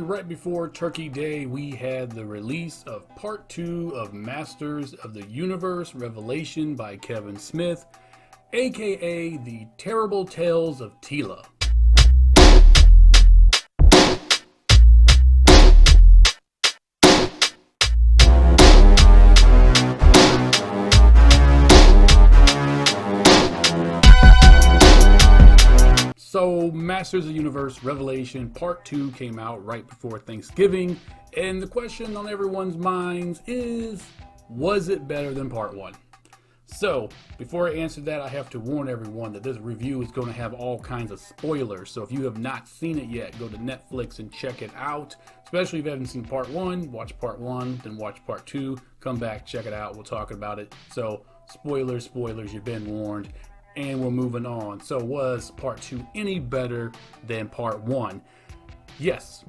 right before Turkey Day, we had the release of Part 2 of Masters of the Universe Revelation by Kevin Smith, aka The Terrible Tales of Teela. So, Masters of the Universe Revelation Part 2 came out right before Thanksgiving, and the question on everyone's minds is, was it better than Part 1? So, before I answer that, I have to warn everyone that this review is going to have all kinds of spoilers, so if you have not seen it yet, go to Netflix and check it out. Especially if you haven't seen Part 1, watch Part 1, then watch Part 2, come back, check it out, we'll talk about it. So, spoilers, you've been warned. And we're moving on. So was Part 2 any better than Part 1? Yes.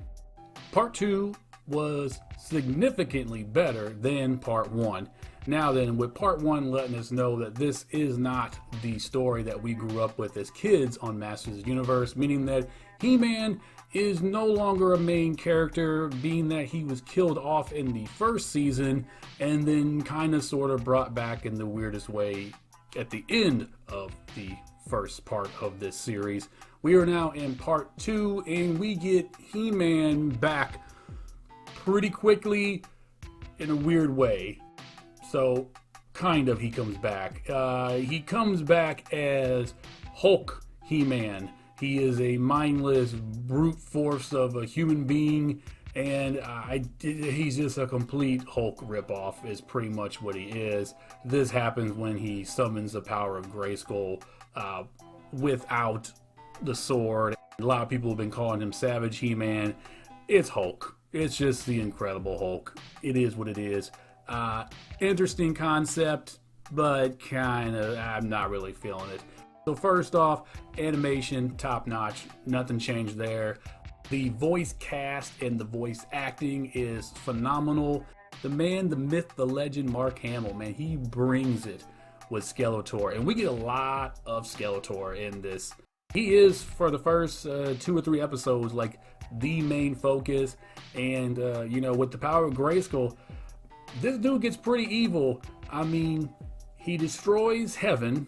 Part 2 was significantly better than Part 1. Now then, with Part 1 letting us know that this is not the story that we grew up with as kids on Masters of the Universe, meaning that He-Man is no longer a main character, being that he was killed off in the first season and then kind of sort of brought back in the weirdest way at the end of the first part of this series. We are now in Part 2 and we get He-Man back pretty quickly in a weird way. So, kind of he comes back. He comes back as Hulk He-Man. He is a mindless brute force of a human being, and he's just a complete Hulk ripoff is pretty much what he is. This happens when he summons the power of Grayskull without the sword. A lot of people have been calling him Savage He-Man. It's Hulk. It's just the Incredible Hulk. It is what it is. Interesting concept, but kind of, I'm not really feeling it. So first off, animation, top notch. Nothing changed there. The voice cast and the voice acting is phenomenal. The man, the myth, the legend, Mark Hamill, man, he brings it with Skeletor. And we get a lot of Skeletor in this. He is, for the first 2 or 3 episodes, like the main focus. And, with the power of Grayskull, this dude gets pretty evil. I mean, he destroys heaven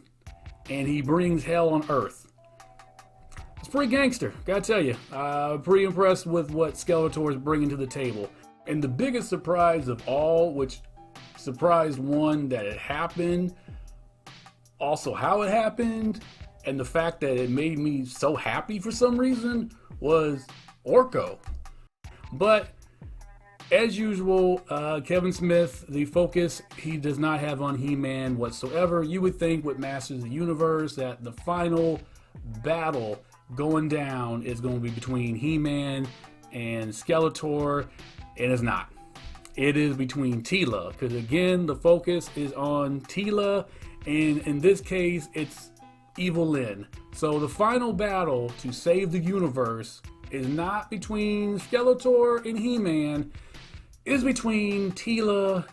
and he brings hell on earth. It's pretty gangster, gotta tell you. Pretty impressed with what Skeletor is bringing to the table. And the biggest surprise of all, which surprised one that it happened, also how it happened, and the fact that it made me so happy for some reason, was Orko. But as usual, Kevin Smith, the focus he does not have on He-Man whatsoever. You would think with Masters of the Universe that the final battle going down is going to be between He-Man and Skeletor, and it's not. It is between Teela, because again, the focus is on Teela, and in this case, it's Evil Lyn. So the final battle to save the universe is not between Skeletor and He-Man, is between Teela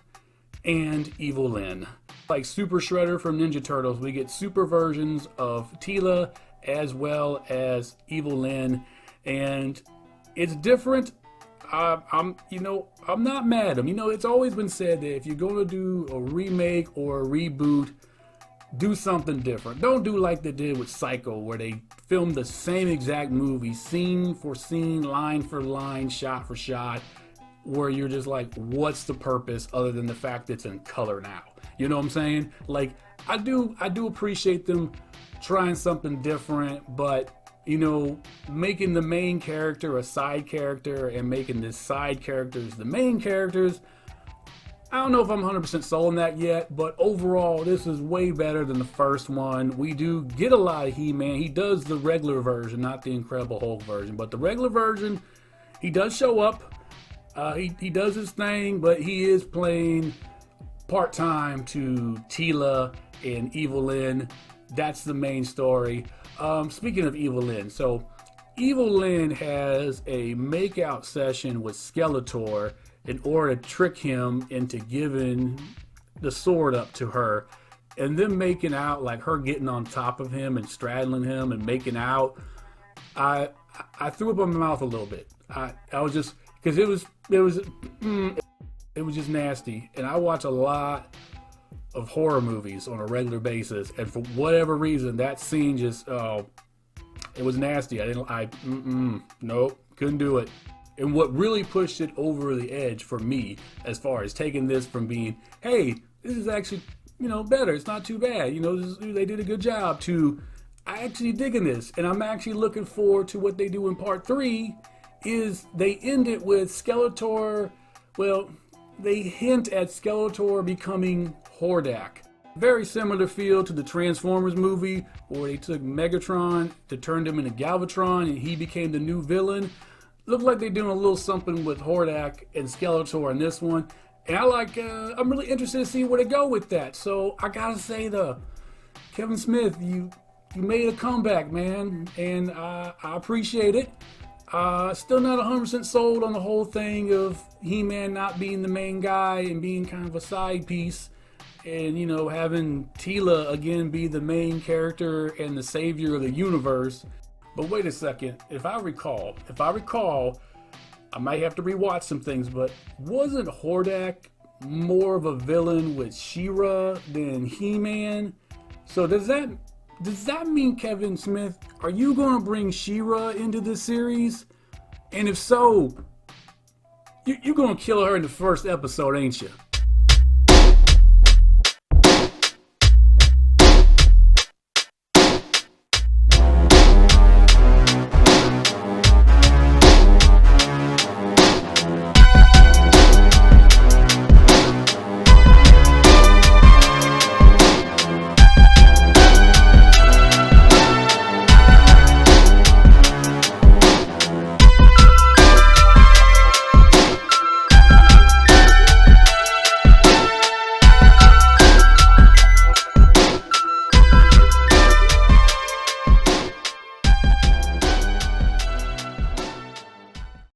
and Evil Lyn. Like Super Shredder from Ninja Turtles, we get super versions of Teela as well as Evil Lyn, and it's different. I'm not mad. It's always been said that if you're going to do a remake or a reboot, do something different. Don't do like they did with Psycho, where they filmed the same exact movie, scene for scene, line for line, shot for shot, where you're just like, what's the purpose other than the fact that it's in color now? You know what I'm saying? Like, I do appreciate them trying something different, but making the main character a side character and making the side characters the main characters, I don't know if I'm 100% sold on that yet, but overall this is way better than the first one. We do get a lot of He-Man. He does the regular version, not the Incredible Hulk version, but the regular version, he does show up. He does his thing, but he is playing part-time to Teela and Evil Lyn. That's the main story. Speaking of Evil Lyn, so Evil Lyn has a makeout session with Skeletor in order to trick him into giving the sword up to her, and them making out, like her getting on top of him and straddling him and making out. I threw up in my mouth a little bit. I was just, because it was just nasty. And I watch a lot of horror movies on a regular basis, and for whatever reason, that scene just it was nasty. Nope, couldn't do it. And what really pushed it over the edge for me, as far as taking this from being, hey, this is actually, better, it's not too bad, they did a good job, to I actually digging this, and I'm actually looking forward to what they do in part 3, is they end it with Skeletor, well, they hint at Skeletor becoming Hordak. Very similar feel to the Transformers movie, where they took Megatron to turn him into Galvatron and he became the new villain. Looked like they're doing a little something with Hordak and Skeletor in this one. And I'm really interested to see where they go with that. So I gotta say, Kevin Smith, you made a comeback, man, and I appreciate it. Still not 100% sold on the whole thing of He-Man not being the main guy and being kind of a side piece, and having Teela again be the main character and the savior of the universe. But wait a second, if I recall, I might have to rewatch some things, but wasn't Hordak more of a villain with She-Ra than He-Man? So does that mean, Kevin Smith, are you going to bring She-Ra into this series? And if so, you're going to kill her in the first episode, ain't you?